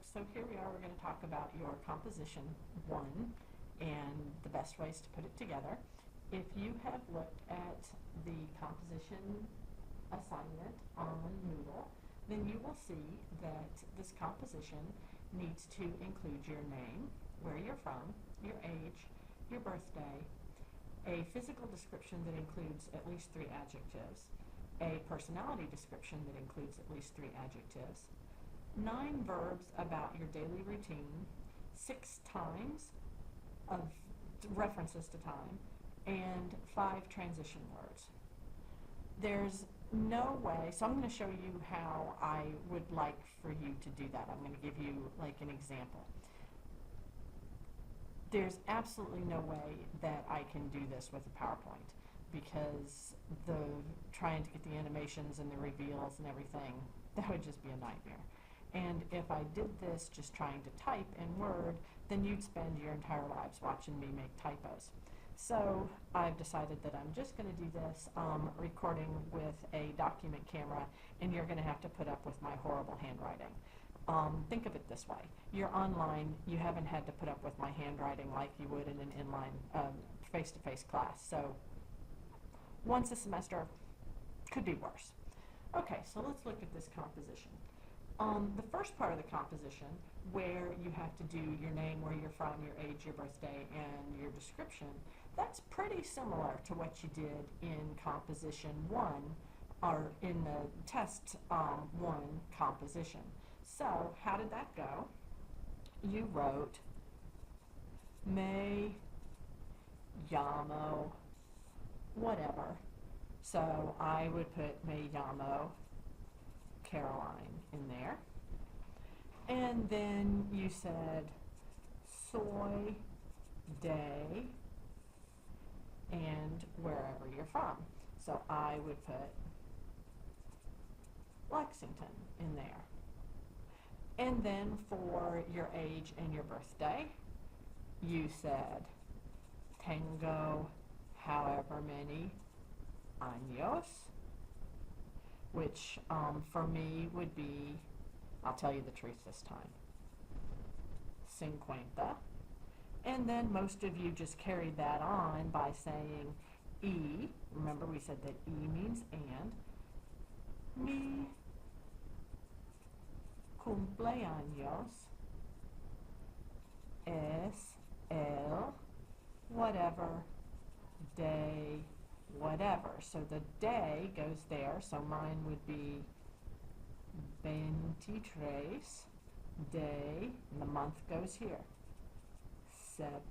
So here we are, we're going to talk about your composition 1 and the best ways to put it together. If you have looked at the composition assignment on Moodle, then you will see that this composition needs to include your name, where you're from, your age, your birthday, a physical description that includes at least 3 adjectives, a personality description that includes at least 3 adjectives, 9 verbs about your daily routine, 6 times of references to time, and 5 transition words. There's no way, so I'm going to show you how I would like for you to do that. I'm going to give you like an example. There's absolutely no way that I can do this with a PowerPoint because trying to get the animations and the reveals and everything, that would just be a nightmare. And if I did this just trying to type in Word, then you'd spend your entire lives watching me make typos. So I've decided that I'm just going to do this recording with a document camera, and you're going to have to put up with my horrible handwriting. Think of it this way. You're online, you haven't had to put up with my handwriting like you would in an inline face-to-face class. So once a semester could be worse. Okay, so let's look at this composition. The first part of the composition, where you have to do your name, where you're from, your age, your birthday, and your description, that's pretty similar to what you did in composition 1, or in the test 1 composition. So how did that go? You wrote me llamo whatever. So I would put me llamo Caroline in there. And then you said soy de and wherever you're from. So I would put Lexington in there. And then for your age and your birthday, you said tengo however many años, which for me would be, I'll tell you the truth this time, 50. And then most of you just carried that on by saying E. Remember we said that E means and. Mi cumpleaños es el whatever day whatever. So the day goes there, so mine would be 23 day, and the month goes here, septiembre.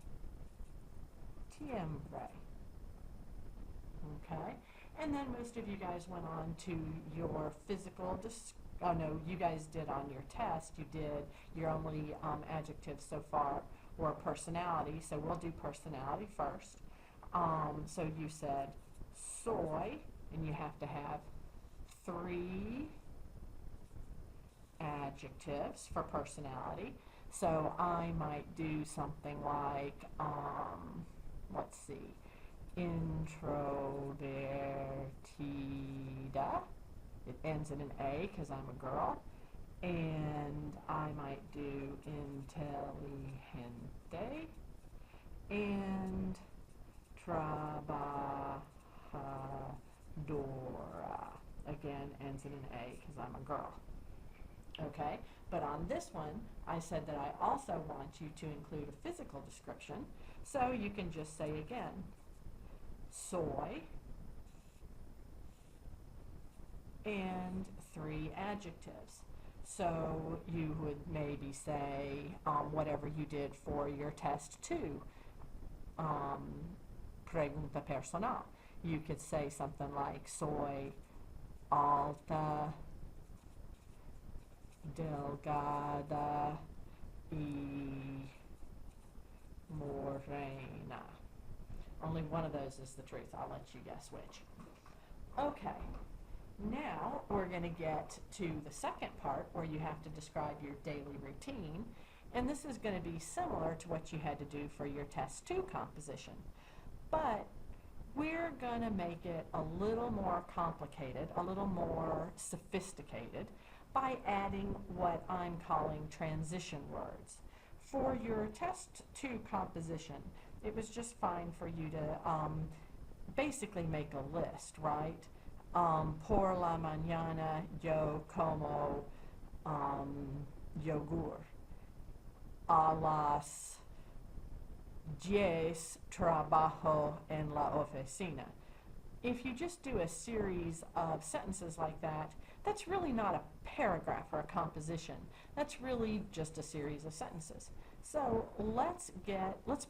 Okay, and then most of you guys went on to your physical oh no, you guys did on your test, you did your only adjectives so far were personality, so we'll do personality first. So you said soy, and you have to have 3 adjectives for personality. So I might do something like, let's see, introvertida. It ends in an A because I'm a girl. And I might do inteligente and trabajadora. Again, ends in an A because I'm a girl. Okay, but on this one, I said that I also want you to include a physical description. So you can just say again, soy, and 3 adjectives. So you would maybe say whatever you did for your test 2, pregunta personal. You could say something like soy alta, delgada y morena. Only one of those is the truth. I'll let you guess which. Okay. Now we're going to get to the second part where you have to describe your daily routine, and this is going to be similar to what you had to do for your test 2 composition, but we're going to make it a little more complicated, a little more sophisticated by adding what I'm calling transition words. For your test 2 composition, it was just fine for you to basically make a list, right? Por la mañana yo como yogur. A las 10 trabajo en la oficina. If you just do a series of sentences like that, that's really not a paragraph or a composition. That's really just a series of sentences. So let's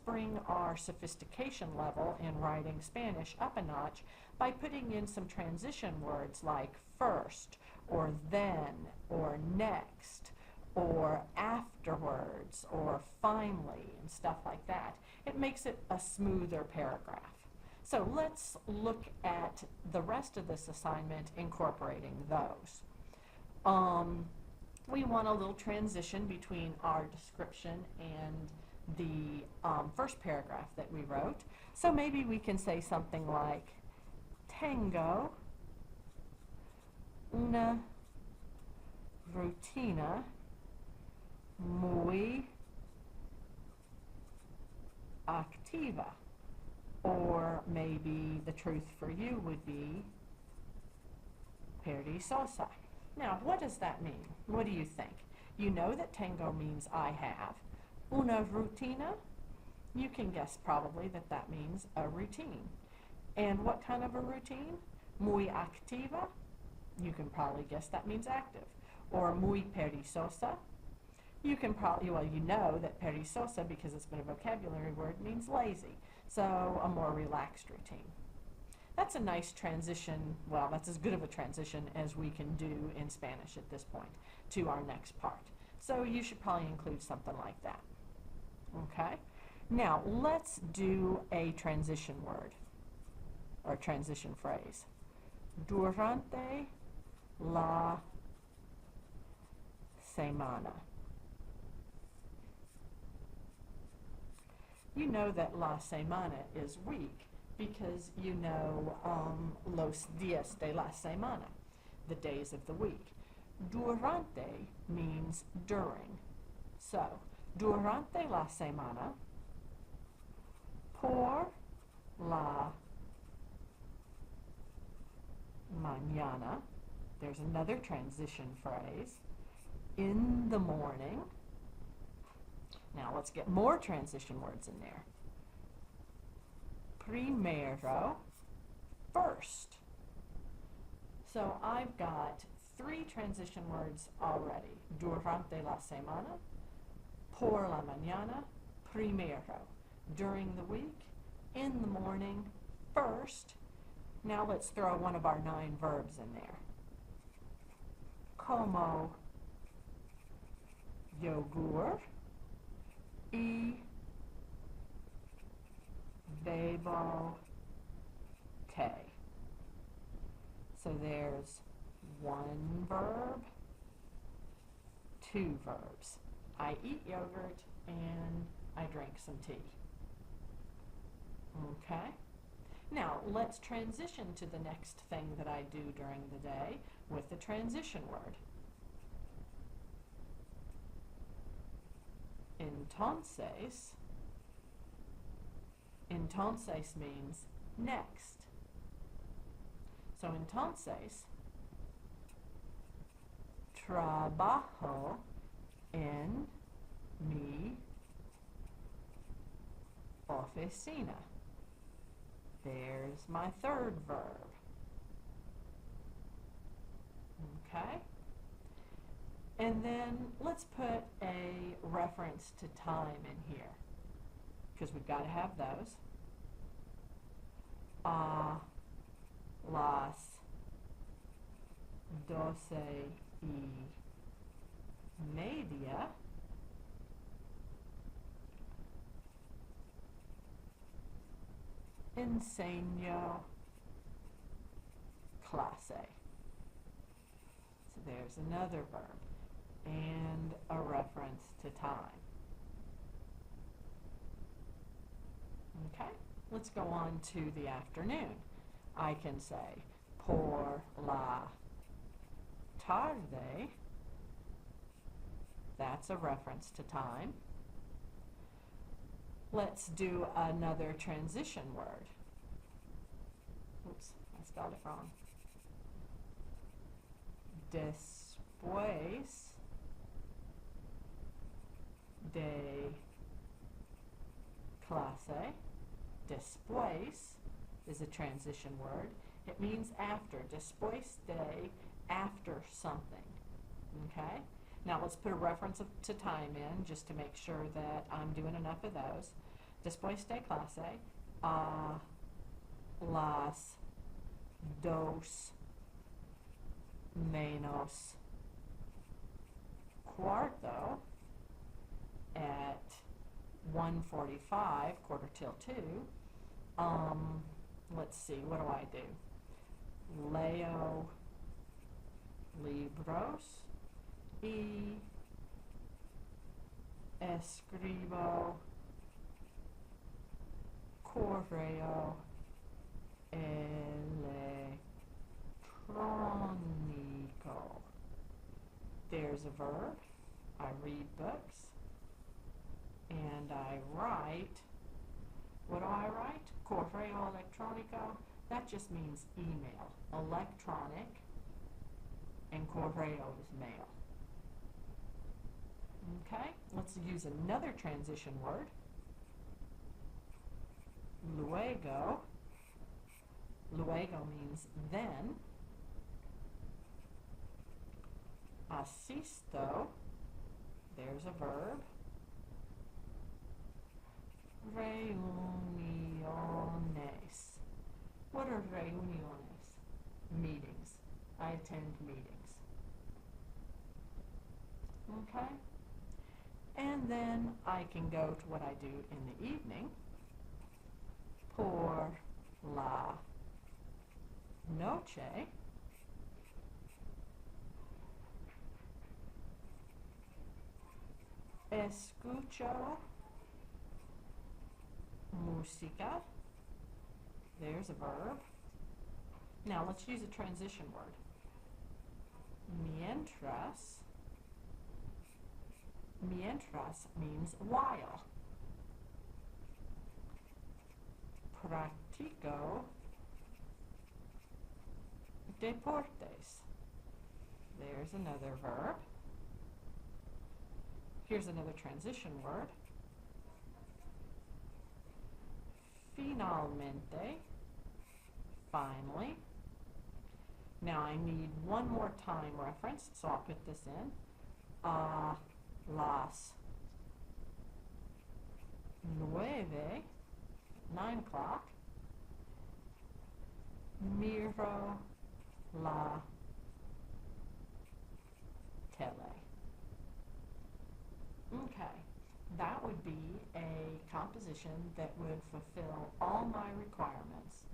bring our sophistication level in writing Spanish up a notch by putting in some transition words like first, or then, or next, or afterwards, or finally, and stuff like that. It makes it a smoother paragraph. So let's look at the rest of this assignment incorporating those. We want a little transition between our description and the first paragraph that we wrote. So maybe we can say something like, tengo una rutina muy activa. Or maybe the truth for you would be perezosa. Now, what does that mean? What do you think? You know that tengo means I have. Una rutina? You can guess probably that that means a routine. And what kind of a routine? Muy activa? You can probably guess that means active. Or muy perezosa? You can probably, well, you know that perezosa, because it's been a vocabulary word, means lazy. So a more relaxed routine. That's a nice transition, well, that's as good of a transition as we can do in Spanish at this point to our next part. So you should probably include something like that. Okay? Now, let's do a transition word or transition phrase. Durante la semana. You know that la semana is week because you know los días de la semana, the days of the week. Durante means during. So, durante la semana, por la mañana, there's another transition phrase, in the morning. Now let's get more transition words in there. Primero, first. So I've got 3 transition words already. Durante la semana, por la mañana, primero. During the week, in the morning, first. Now let's throw one of our 9 verbs in there. Como yogur y bebo té. So there's 1 verb, 2 verbs. I eat yogurt and I drink some tea. Okay? Now let's transition to the next thing that I do during the day with the transition word. Entonces. Entonces means next. So entonces, trabajo en mi oficina. There's my 3rd verb. Okay? And then let's put a reference to time in here, because we've got to have those. A las 12:30 enseño clase. So there's another verb and a reference to time. Okay, let's go on to the afternoon. I can say por la tarde That's a reference to time. Let's do another transition word. Oops, I spelled it wrong. Después de clase. Después is a transition word. It means after. Después de, after something. Okay? Now let's put a reference to time in just to make sure that I'm doing enough of those. Después de clase, a las 2 menos cuarto, at 1:45, quarter till 2, let's see, what do? Leo libros y escribo correo electrónico. There's a verb. I read books. And I write, what do I write? Correo electrónico. That just means email. Electronic and correo is mail. Okay, let's use another transition word. Luego. Luego means then. Asisto. There's a verb. Reuniones. What are reuniones? Meetings. I attend meetings. Okay? And then I can go to what I do in the evening. Por la noche. Escucho música. There's a verb. Now let's use a transition word. Mientras. Mientras means while. Practico deportes. There's another verb. Here's another transition word. Finalmente. Finally. Now I need one more time reference, so I'll put this in. A las 9, 9 o'clock. Miro la tele. Okay, that would be a composition that would fulfill all my requirements.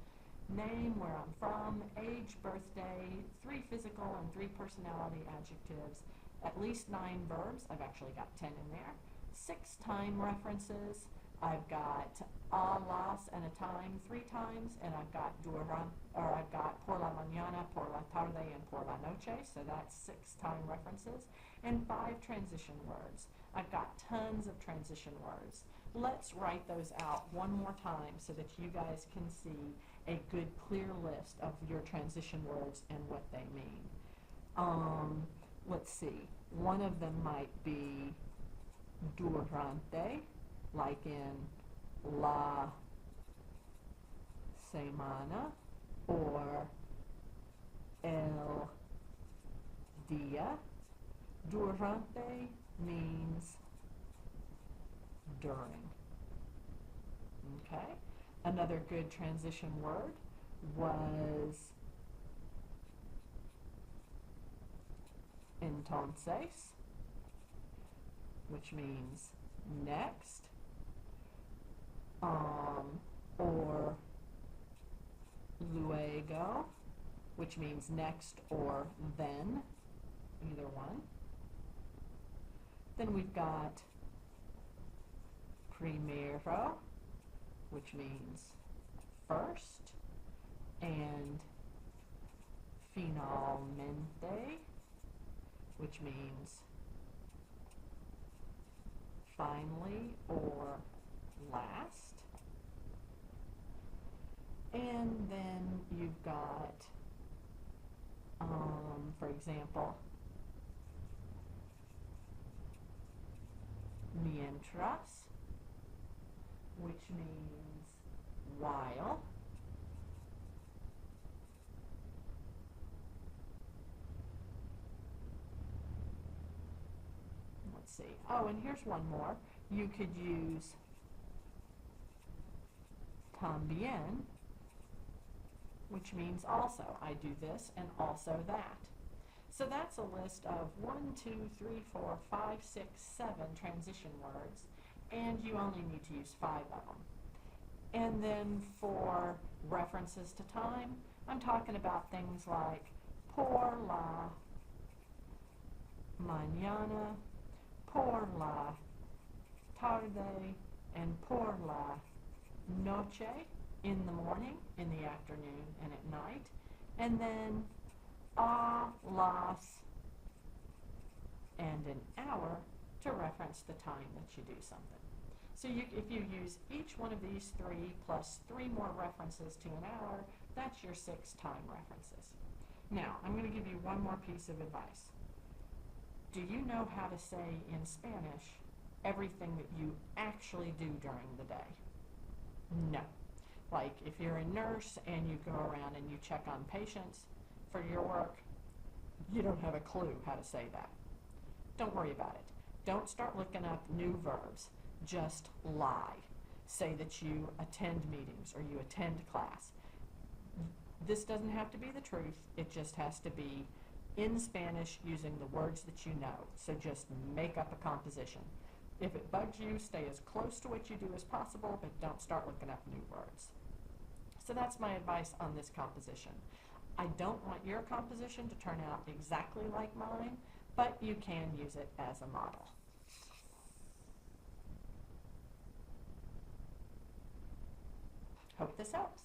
Name, where I'm from, age, birthday, 3 physical and 3 personality adjectives, at least 9 verbs. I've actually got 10 in there. 6 time references. I've got a las and a time 3 times, and I've got I've got por la mañana, por la tarde, and por la noche. So that's 6 time references, and 5 transition words. I've got tons of transition words. Let's write those out one more time so that you guys can see a good, clear list of your transition words and what they mean. Let's see. One of them might be durante, like in la semana, or el día. Durante means during. Okay? Another good transition word was entonces, which means next, or luego, which means next or then, either one. Then we've got primero, which means first, and finalmente, which means finally or last. And then you've got, for example, mientras, which means while. Let's see. Oh, and here's one more. You could use también, which means also. I do this and also that. So that's a list of 1, 2, 3, 4, 5, 6, 7 transition words, and you only need to use 5 of them. And then for references to time, I'm talking about things like por la mañana, por la tarde, and por la noche, in the morning, in the afternoon, and at night. And then a las, and an hour to reference the time that you do something. So if you use each one of these 3 plus 3 more references to an hour, that's your 6 time references. Now, I'm going to give you one more piece of advice. Do you know how to say in Spanish everything that you actually do during the day? No. Like if you're a nurse and you go around and you check on patients for your work, you don't have a clue how to say that. Don't worry about it. Don't start looking up new verbs. Just lie. Say that you attend meetings or you attend class. This doesn't have to be the truth. It just has to be in Spanish using the words that you know. So just make up a composition. If it bugs you, stay as close to what you do as possible, but don't start looking up new words. So that's my advice on this composition. I don't want your composition to turn out exactly like mine, but you can use it as a model. Hope this helps.